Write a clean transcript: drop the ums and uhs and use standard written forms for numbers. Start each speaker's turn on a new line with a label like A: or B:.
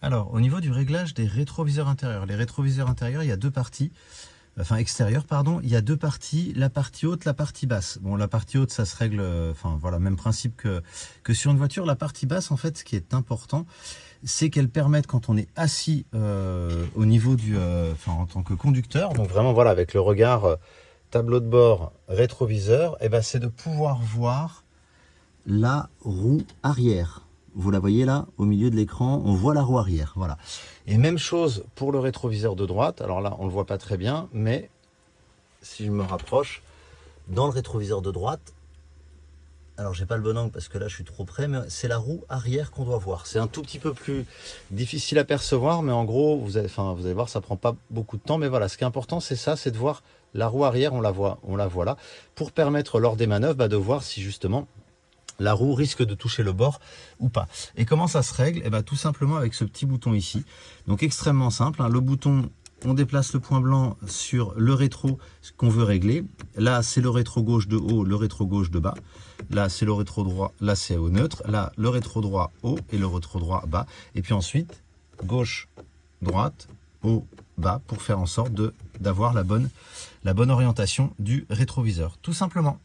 A: Alors, au niveau du réglage des rétroviseurs intérieurs, les rétroviseurs intérieurs, il y a deux parties, enfin extérieurs, pardon, il y a deux parties, la partie haute, la partie basse. Bon, la partie haute, ça se règle, enfin voilà, même principe que sur une voiture. La partie basse, en fait, ce qui est important, c'est qu'elle permette, quand on est assis au niveau du, enfin en tant que conducteur, donc vraiment voilà, avec le regard tableau de bord, rétroviseur, et ben c'est de pouvoir voir la roue arrière. Vous la voyez là, au milieu de l'écran, on voit la roue arrière, voilà. Et même chose pour le rétroviseur de droite. Alors là, on le voit pas très bien, mais si je me rapproche, dans le rétroviseur de droite, alors j'ai pas le bon angle parce que là je suis trop près, mais c'est la roue arrière qu'on doit voir. C'est un tout petit peu plus difficile à percevoir, mais en gros, vous allez voir, ça prend pas beaucoup de temps. Mais voilà, ce qui est important, c'est ça, c'est de voir la roue arrière, on la voit là, pour permettre lors des manœuvres de voir si justement la roue risque de toucher le bord ou pas. Et comment ça se règle? Eh bien, tout simplement avec ce petit bouton ici. Donc extrêmement simple, hein. Le bouton, on déplace le point blanc sur le rétro qu'on veut régler. Là, c'est le rétro gauche de haut, le rétro gauche de bas. Là, c'est le rétro droit, là c'est au neutre. Là, le rétro droit haut et le rétro droit bas. Et puis ensuite, gauche, droite, haut, bas, pour faire en sorte d'avoir la bonne orientation du rétroviseur. Tout simplement.